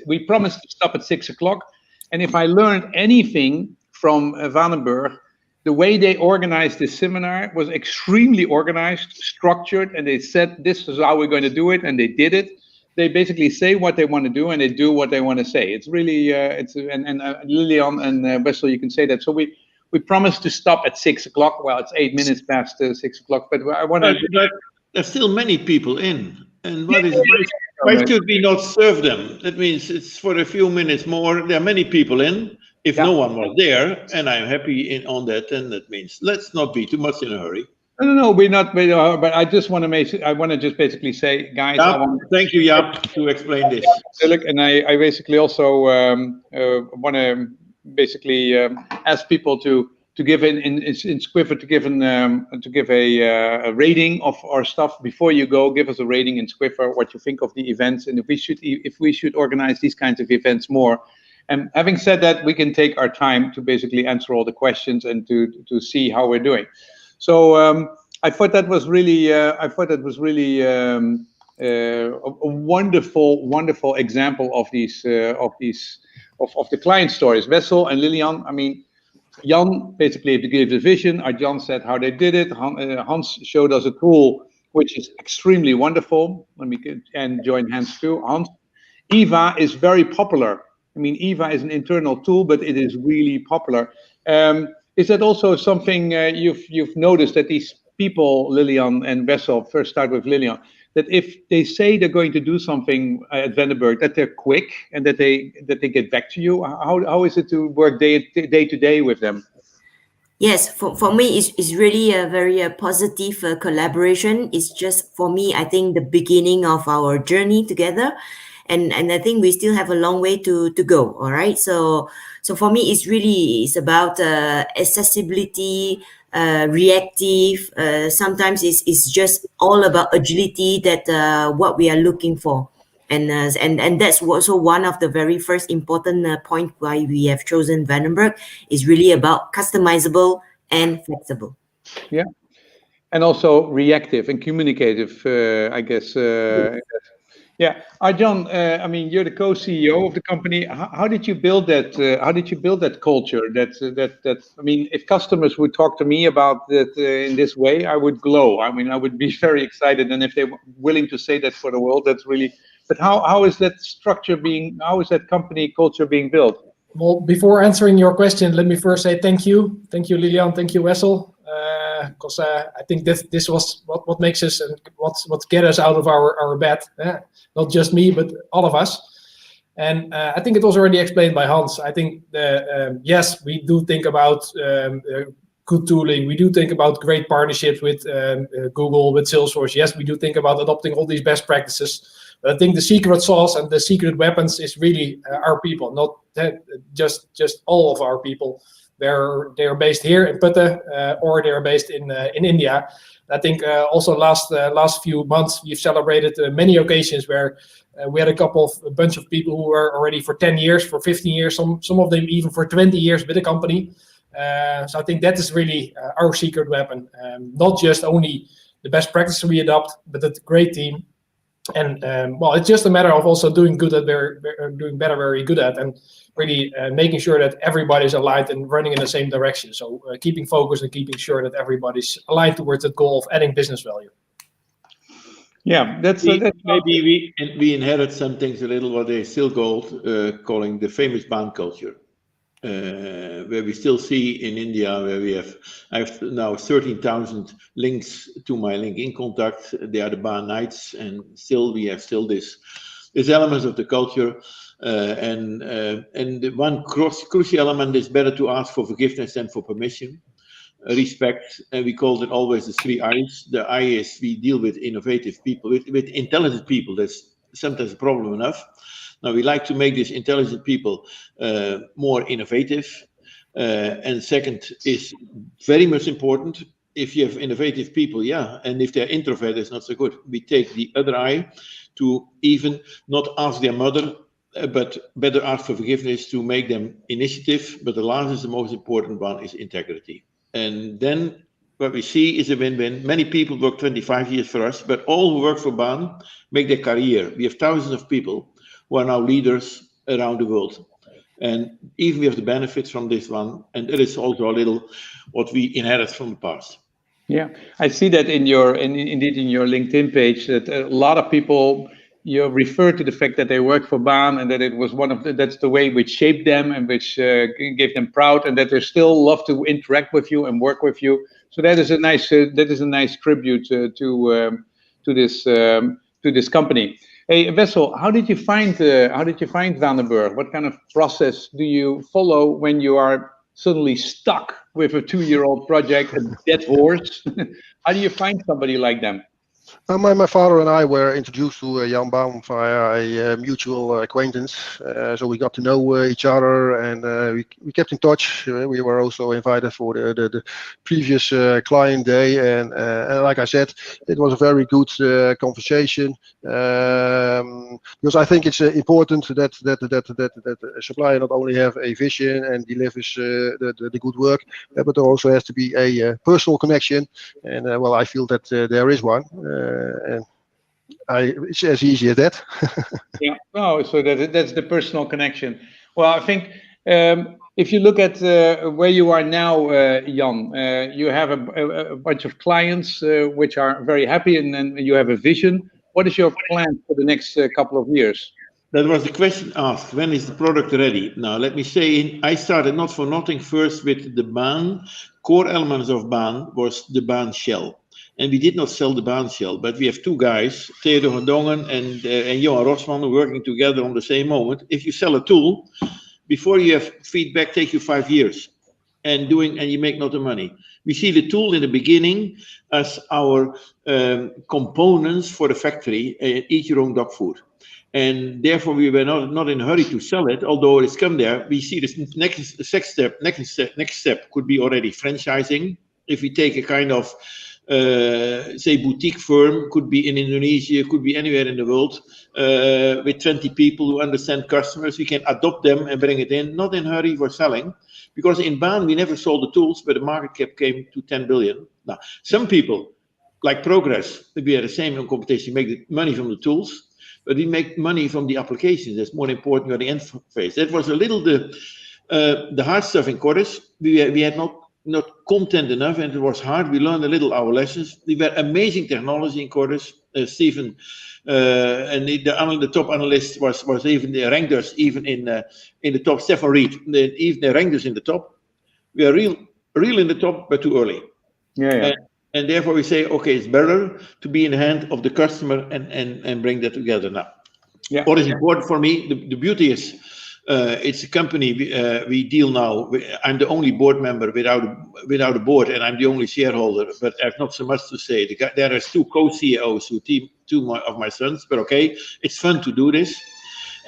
we promised to stop at 6 o'clock, and if I learned anything from Vanenburg, the way they organized this seminar was extremely organized, structured, and they said this is how we're going to do it, and they did it. They basically say what they want to do and they do what they want to say. It's really, and Lilian and Wessel, you can say that. So we promised to stop at 6 o'clock. Well, it's 8 minutes past 6 o'clock, but I want to. But there's still many people in, and why should we not serve them? That means it's for a few minutes more. There are many people in. If no one was there, and I'm happy on that, then that means let's not be too much in a hurry. No, we're not. But I just want to I want to just basically say, guys. Thank you, Jaap, to explain this. And I basically also want to basically ask people to give in Squiffle to give a rating of our stuff before you go. Give us a rating in Squiffle, what you think of the events, and if we should organize these kinds of events more. And having said that, we can take our time to basically answer all the questions and to see how we're doing. So I thought that was really a wonderful example of the client stories. Wessel and Lilian. I mean, Jan basically gave the vision. Jan said how they did it. Hans showed us a tool which is extremely wonderful. Let me and join hands too. Hans, EVA is very popular. I mean, EVA is an internal tool, but it is really popular. Is that also something you've noticed, that these people, Lilian and Wessel, first start with Lilian, that if they say they're going to do something at Vanenburg, that they're quick and that they get back to you? How is it to work day to day with them? Yes, for me, it's really a very positive collaboration. It's just, for me, I think, the beginning of our journey together. And I think we still have a long way to go. All right. So for me, it's about accessibility, reactive. Sometimes it's just all about agility, that what we are looking for. And that's also one of the very first important point why we have chosen Vanenburg, is really about customizable and flexible. Yeah, and also reactive and communicative, I guess. Yeah, Jan, I mean, you're the co-CEO of the company. How did you build that? How did you build that culture? That I mean, if customers would talk to me about that in this way, I would glow. I mean, I would be very excited. And if they're willing to say that for the world, that's really. But how is that structure being? How is that company culture being built? Well, before answering your question, let me first say thank you, Lilian, thank you, Wessel, because I think this was what makes us and what get us out of our bed. Not just me, but all of us. And I think it was already explained by Hans. I think yes, we do think about good tooling. We do think about great partnerships with Google, with Salesforce. Yes, we do think about adopting all these best practices. But I think the secret sauce and the secret weapons is really our people, not just all of our people. They're based here in Putte, or they're based in India. I think also last few months we've celebrated many occasions where we had a bunch of people who were already for 10 years, for 15 years, some of them even for 20 years with the company. So I think that is really our secret weapon. Not just only the best practices we adopt, but a great team. And well, it's just a matter of also doing good at doing better, very good at, and really making sure that everybody's aligned and running in the same direction. So keeping focus and keeping sure that everybody's aligned towards the goal of adding business value. Yeah, that's maybe we inherit some things a little what they still calling the famous BAIN culture. Where we still see in India, where I have now 13,000 links to my LinkedIn contact. They are the BAIN Knights, and we have this elements of the culture. And the one crucial element is better to ask for forgiveness than for permission. Respect, and we call it always the 3 I's. The I is we deal with innovative people, with intelligent people. That's sometimes a problem enough. Now, we like to make these intelligent people more innovative. And second is very much important. If you have innovative people, yeah, and if they're introverted, it's not so good. We take the other eye to even not ask their mother, but better ask for forgiveness to make them initiative. But the last is the most important one, is integrity. And then what we see is a win-win. Many people work 25 years for us, but all who work for BAIN make their career. We have thousands of people who are now leaders around the world. And even we have the benefits from this one. And it is also a little what we inherit from the past. Yeah, I see that indeed in your LinkedIn page, that a lot of people, you refer to the fact that they work for BAIN and that it was that's the way which shaped them and which gave them proud, and that they still love to interact with you and work with you. So that is a nice tribute to this company. Hey, Wessel, how did you find Vanenburg? What kind of process do you follow when you are suddenly stuck with a 2-year-old project, a dead horse? How do you find somebody like them? My father and I were introduced to Jan Baan via a mutual acquaintance. So we got to know each other, and we kept in touch. We were also invited for the previous client day, and like I said, it was a very good conversation, because I think it's important that a supplier not only have a vision and delivers the good work, but there also has to be a personal connection. And well, I feel that there is one. And it's as easy as that. Yeah, no, so that's the personal connection. Well, I think If you look at where you are now, Jan, you have a bunch of clients which are very happy, and then you have a vision. What is your plan for the next couple of years? That was the question asked. When is the product ready? Now, let me say, I started not for nothing first with the BAIN. Core elements of BAIN was the BAIN shell. And we did not sell the BAIN shell, but we have two guys, Theodor van Dongen and Johan Rosman, working together on the same moment. If you sell a tool, before you have feedback, take you 5 years. And you make not the money. We see the tool in the beginning as our components for the factory, eat your own dog food. And therefore, we were not in a hurry to sell it, although it's come there. We see this next step could be already franchising. If we take a kind of, say, boutique firm, could be in Indonesia, could be anywhere in the world, with 20 people who understand customers, we can adopt them and bring it in, not in a hurry for selling. Because in BAIN, we never sold the tools, but the market cap came to 10 billion. Now, some people, like Progress, we are the same in competition, make the money from the tools. But we make money from the applications. That's more important than the interface. That was a little the hard stuff in Chorus. We had not content enough, and it was hard. We learned a little our lessons. We were amazing technology in Chorus. Stephen and the top analyst was even ranked us even in the top. Stefan Reed, even they ranked us in the top. We are real in the top, but too early. Yeah. And therefore we say, okay, it's better to be in the hand of the customer and bring that together now. Yeah. What is important for me, the beauty is, it's a company we deal now. I'm the only board member without a board, and I'm the only shareholder, but I have not so much to say. There are two co-CEOs two of my sons, but okay, it's fun to do this.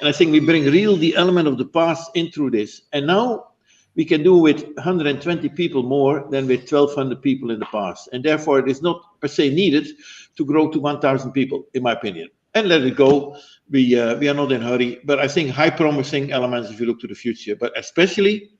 And I think we bring the element of the past into this. And now we can do with 120 people more than with 1,200 people in the past. And therefore, it is not per se needed to grow to 1,000 people, in my opinion. And let it go. We are not in a hurry. But I think high promising elements if you look to the future, but especially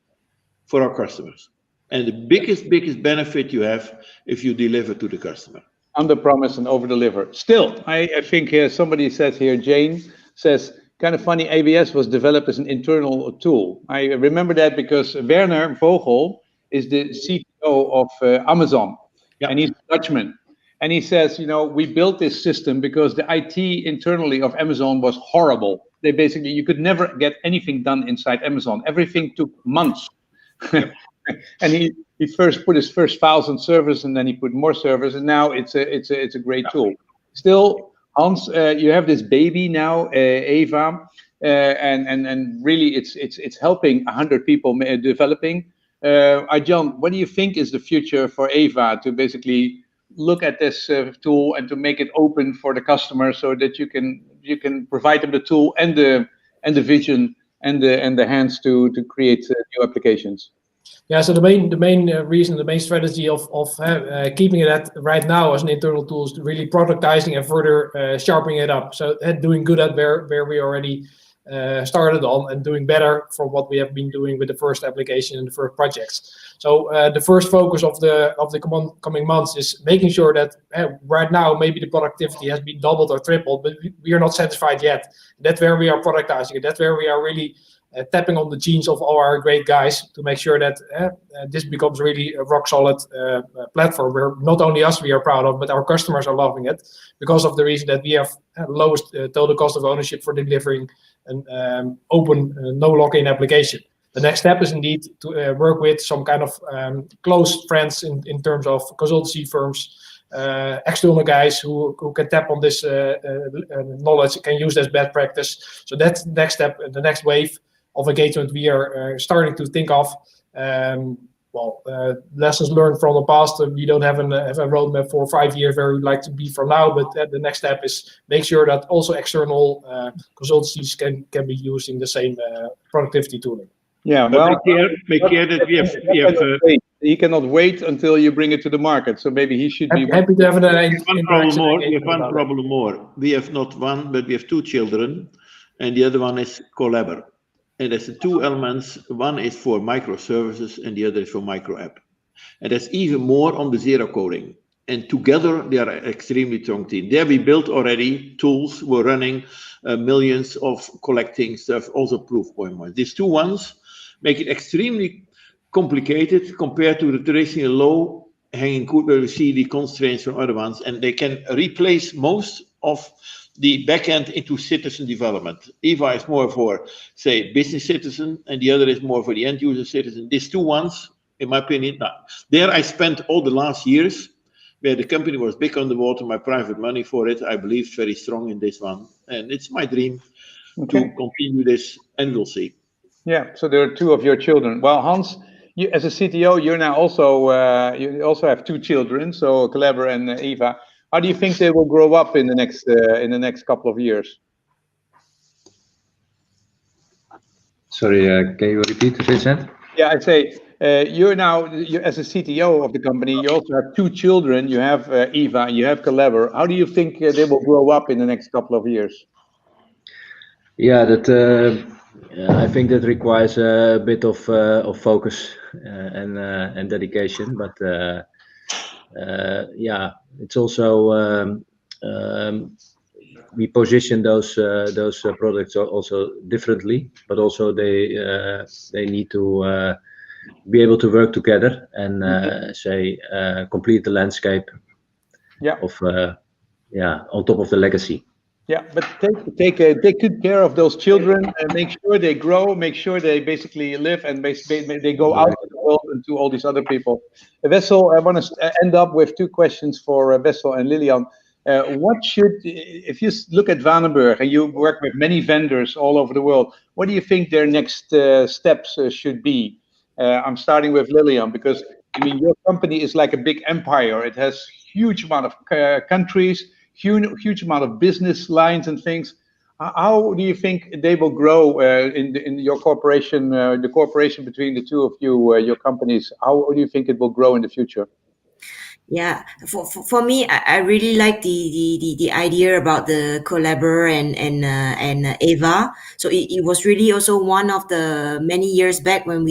for our customers. And the biggest benefit you have if you deliver to the customer. Under promise and over deliver. Still, I think somebody says here, Jane says, kind of funny, ABS was developed as an internal tool. I remember that because Werner Vogel is the CTO of Amazon, and he's a Dutchman. And he says, we built this system because the IT internally of Amazon was horrible. You could never get anything done inside Amazon. Everything took months. And he first put his first files on servers, and then he put more servers, and now it's a great tool. Still, Hans, you have this baby now, Eva, and really it's helping 100 people developing. Jan, what do you think is the future for Eva to basically look at this tool and to make it open for the customer so that you can provide them the tool and the vision and the hands to create new applications? Yeah, so the main reason, the main strategy of keeping it right now as an internal tool is really productizing and further sharpening it up. So doing good at where we already started on, and doing better for what we have been doing with the first application and the first projects. So the first focus of the coming months is making sure that right now maybe the productivity has been doubled or tripled, but we are not satisfied yet. That's where we are productizing it. That's where we are really tapping on the genes of all our great guys to make sure that this becomes really a rock solid platform where not only us we are proud of, but our customers are loving it because of the reason that we have lowest total cost of ownership for delivering an open, no lock-in application. The next step is indeed to work with some kind of close friends in terms of consultancy firms, external guys who can tap on this knowledge, can use this best practice. So that's the next step, the next wave of engagement we are starting to think of. Lessons learned from the past. We don't have a roadmap for 5 years where we'd like to be from now, but the next step is make sure that also external consultancies can be using the same productivity tooling. Yeah, make care that we have he cannot wait until you bring it to the market. So maybe he should be happy to have one problem more. We have one problem more. We have not one, but we have two children, and the other one is Collabor. And there's the two elements. One is for microservices, and the other is for micro app. And that's even more on the zero coding. And together they are an extremely strong team. There we built already tools. We're running millions of collecting stuff, also proof point ones. These two ones make it extremely complicated compared to the traditional low-hanging fruit where we see the constraints from other ones, and they can replace most of the backend into citizen development. EVA is more for, say, business citizen, and the other is more for the end user citizen. These two ones, in my opinion, there I spent all the last years where the company was big underwater, my private money for it. I believe very strong in this one, and it's my dream to continue this, and we'll see. Yeah, so there are two of your children. Well, Hans, you, as a CTO, you're now also you also have two children, so Kleber and Eva. How do you think they will grow up in the next couple of years? Sorry, can you repeat, Vincent? Yeah, I'd say you're as a CTO of the company. You also have two children. You have Eva and you have Kleber. How do you think they will grow up in the next couple of years? Yeah, that I think that requires a bit of focus and dedication, but yeah, it's also we position those products also differently, but also they need to be able to work together and complete the landscape. Yeah. Of on top of the legacy. Yeah, but take good care of those children and make sure they grow, make sure they basically live and they go out to the world and to all these other people. Wessel, I want to end up with two questions for Wessel and Lilian. If you look at Vanenburg and you work with many vendors all over the world, what do you think their next steps should be? I'm starting with Lilian because I mean your company is like a big empire. It has huge amount of countries. Huge amount of business lines and things. How do you think they will grow in your corporation, the cooperation between the two of you, your companies? How do you think it will grow in the future? Yeah, for me, I really like the idea about the collaborator and Eva. So it was really also one of the many years back when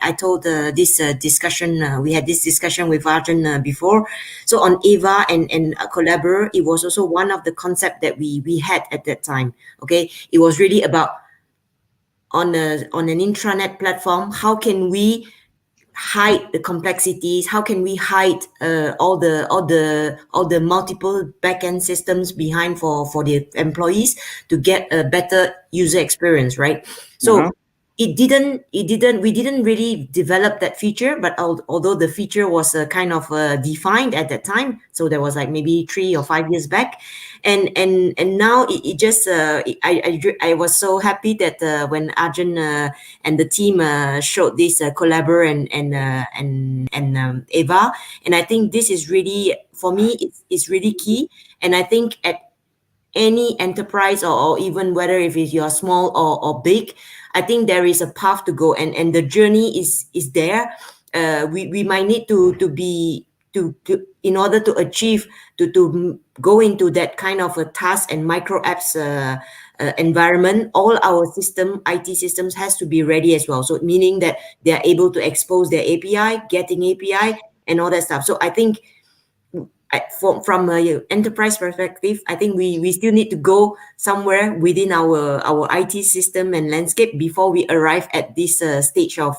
I told this discussion. We had this discussion with Arjun before. So on Eva and collaborator, it was also one of the concept that we had at that time. Okay, it was really about on an intranet platform. How can we hide the complexities? How can we hide all the multiple backend systems behind for the employees to get a better user experience, right? So we didn't really develop that feature, but although the feature was kind of defined at that time, so there was like maybe 3 or 5 years back, and now it just I was so happy that when Arjun and the team showed this collaborator and Eva, and I think this is really, for me, it's really key. And I think at any enterprise or even whether if you're small or big, I think there is a path to go, and the journey is there. We might need to be to in order to achieve to go into that kind of a task and micro apps environment. All our IT systems has to be ready as well. So meaning that they are able to expose their API, getting API, and all that stuff. So I think from an enterprise perspective, I think we still need to go somewhere within our IT system and landscape before we arrive at this stage of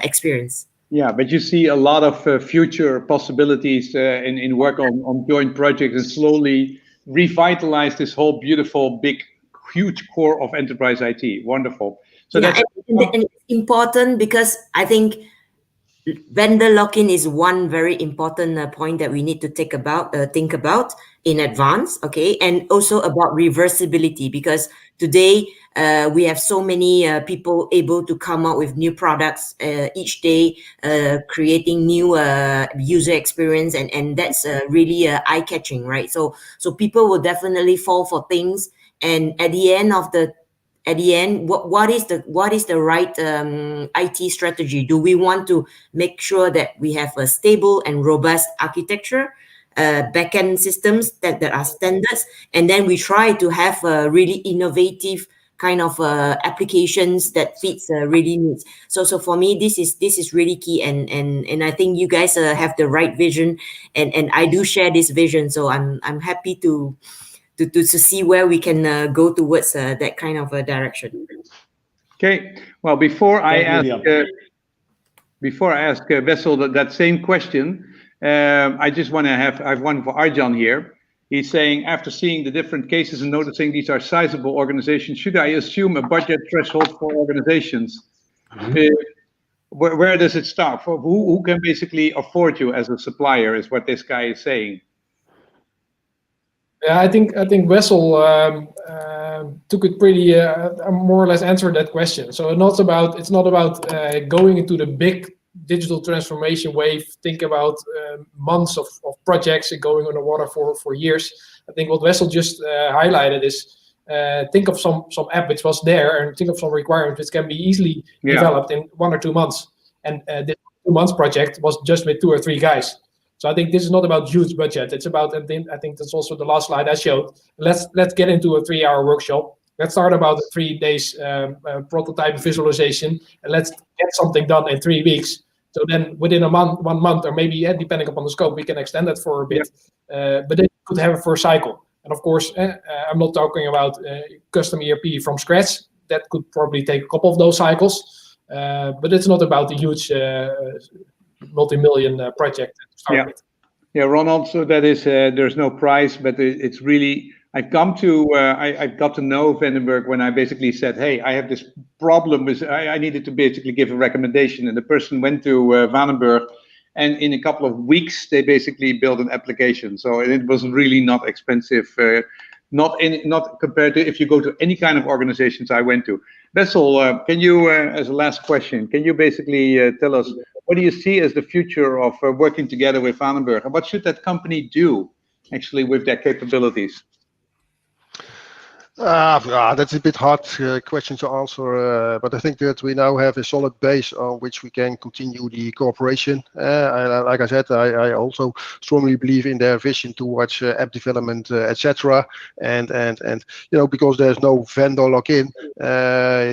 experience. Yeah, but you see a lot of future possibilities in work on joint projects and slowly revitalize this whole beautiful, big, huge core of enterprise IT. Wonderful. So yeah, and it's important because I think vendor lock-in is one very important point that we need to think about in advance, okay? And also about reversibility, because today we have so many people able to come out with new products each day, creating new user experience, and that's really eye-catching, right? So people will definitely fall for things, and at the end, what is the right IT strategy? Do we want to make sure that we have a stable and robust architecture, backend systems that are standards, and then we try to have really innovative kind of applications that fits really needs. So for me, this is really key, and I think you guys have the right vision, and I do share this vision. So I'm happy to see where we can go towards that kind of a direction. Okay. Well, before I ask Wessel that same question, I just want to I have one for Arjan here. He's saying, after seeing the different cases and noticing these are sizable organizations, should I assume a budget threshold for organizations? Where does it start? For who can basically afford you as a supplier, is what this guy is saying. Yeah, I think Wessel took it pretty more or less answered that question. So it's not about going into the big digital transformation wave. Think about months of projects and going underwater for years. I think what Wessel just highlighted is think of some app which was there, and think of some requirements which can be easily developed in 1 or 2 months. And the 2 months project was just with 2 or 3 guys. So I think this is not about huge budget. It's about, I think that's also the last slide I showed. Let's get into a 3-hour workshop. Let's start about 3 days prototype visualization, and let's get something done in 3 weeks. So then within 1 month, or maybe depending upon the scope, we can extend it for a bit. But then you could have a first cycle. And of course, I'm not talking about custom ERP from scratch. That could probably take a couple of those cycles. But it's not about the huge multi-million project to start with. Yeah, Ronald. So that is there's no price, but it's really I've got to know Vanenburg when I basically said, hey, I have this problem with I needed to basically give a recommendation, and the person went to Vanenburg, and in a couple of weeks they basically built an application. So it was really not expensive, not compared to if you go to any kind of organizations I went to. Wessel, can you, as a last question, can you basically tell us what do you see as the future of working together with Vanenburg, and what should that company do actually with their capabilities? That's a bit hard question to answer, but I think that we now have a solid base on which we can continue the cooperation. Like I said, I also strongly believe in their vision towards app development, etc. And because there's no vendor lock-in,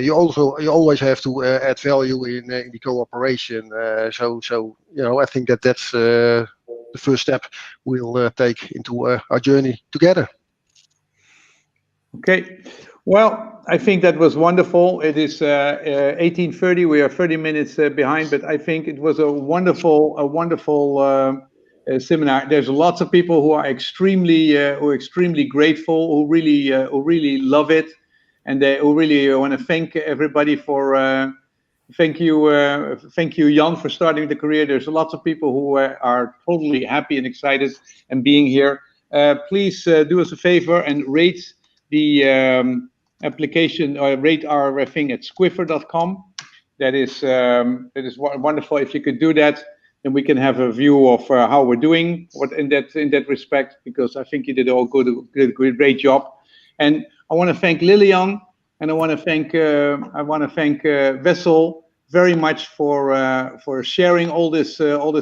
you always have to add value in the cooperation. So I think that's the first step we'll take into our journey together. Okay, well, I think that was wonderful. It is 18:30. We are 30 minutes behind, but I think it was a wonderful seminar. There's lots of people who are extremely grateful, who really love it, and who really want to thank everybody for. Thank you, Jan, for starting the career. There's lots of people who are totally happy and excited and being here. Please do us a favor and rate the application, or rate our thing at squiffer.com. That is wonderful. If you could do that, then we can have a view of how we're doing in that respect, because I think you did a great job. And I want to thank Lilian, and I want to thank Wessel very much for sharing all this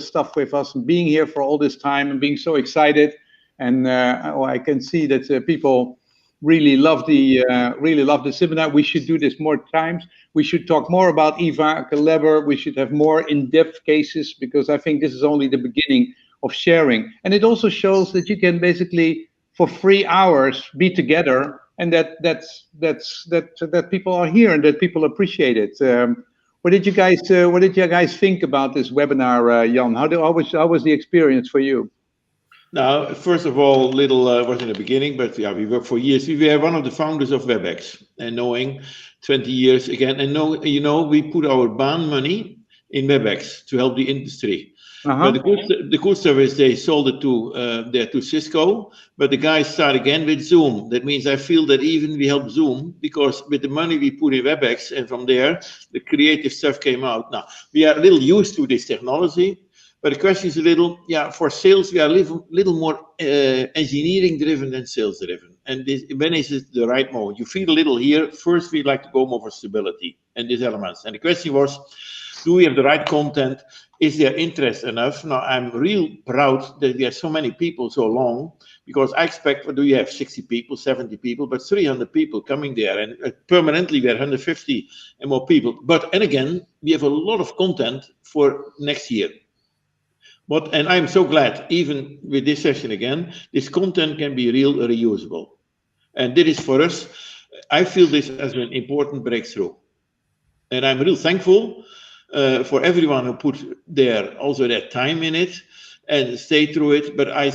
stuff with us, and being here for all this time, and being so excited. And I can see that people really love the seminar. We should do this more times. We should talk more about EVA, Collaborate. We should have more in-depth cases, because I think this is only the beginning of sharing. And it also shows that you can basically, for 3 hours, be together, and that people are here and that people appreciate it. What did you guys think about this webinar, Jan? How was the experience for you? Now, first of all, little was in the beginning, but yeah, we worked for years. We were one of the founders of WebEx, and knowing 20 years again, and we put our BAIN money in WebEx to help the industry. But the cool stuff is they sold it to Cisco, but the guys start again with Zoom. That means I feel that even we help Zoom, because with the money we put in WebEx, and from there the creative stuff came out. Now we are a little used to this technology. But the question is a little, for sales, we are a little more engineering driven than sales driven. And when is it the right moment? You feel a little here. First, we like to go more for stability and these elements. And the question was, do we have the right content? Is there interest enough? Now, I'm real proud that we have so many people so long, because I expect, what do you have, 60 people, 70 people, but 300 people coming there. And permanently, we are 150 and more people. And again, we have a lot of content for next year. And I'm so glad, even with this session again, this content can be reusable. And this is for us, I feel this as an important breakthrough. And I'm real thankful for everyone who put also their time in it and stay through it. But I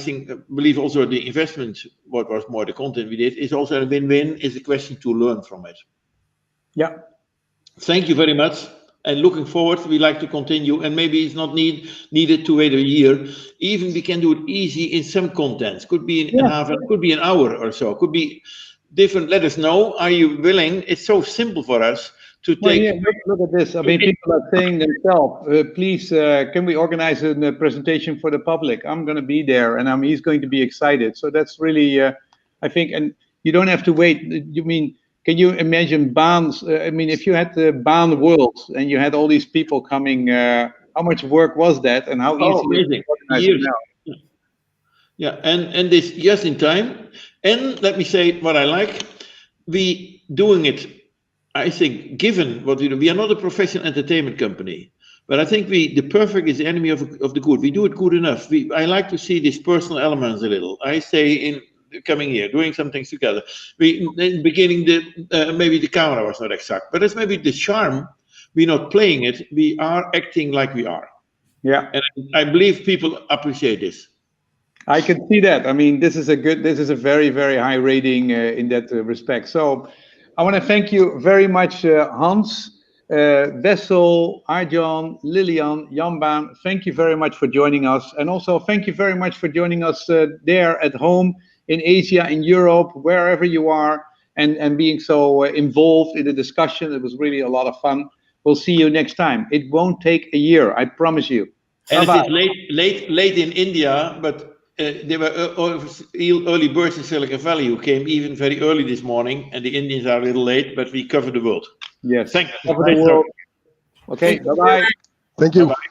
believe also the investment, what was more the content we did, is also a win-win. Is a question to learn from it. Yeah. Thank you very much. And looking forward, we like to continue. And maybe it's not needed to wait a year. Even we can do it easy in some contents. Could be in half, could be an hour or so. Could be different. Let us know. Are you willing? It's so simple for us to take. Well, yeah, look at this. I mean, people are saying themselves, please, can we organize a presentation for the public? I'm going to be there, and he's going to be excited. So that's really, I think, and you don't have to wait. You mean, can you imagine BAAN's? I mean, if you had the BAAN World and you had all these people coming, how much work was that, and how easy is it to organize it now? Yeah, and this just in time. And let me say what I like. We doing it, I think, given what we do, we are not a professional entertainment company, but I think the perfect is the enemy of the good. We do it good enough. I like to see these personal elements a little. I say in the coming year, doing some things together. In the beginning, maybe the camera was not exact, but it's maybe the charm. We're not playing it. We are acting like we are. Yeah. And I believe people appreciate this. I can see that. I mean, this is a very, very high rating in that respect. So I want to thank you very much, Hans, Wessel, Arjan, Lilian, Jan Baan. Thank you very much for joining us. And also thank you very much for joining us there at home in Asia, in Europe, wherever you are, and being so involved in the discussion. It was really a lot of fun. We'll see you next time. It won't take a year, I promise you. And it is late in India, but there were early birds in Silicon Valley who came even very early this morning, and the Indians are a little late, but we covered the world. Yes, thank you. Cover the world. Okay, bye-bye. Thank you. Bye-bye.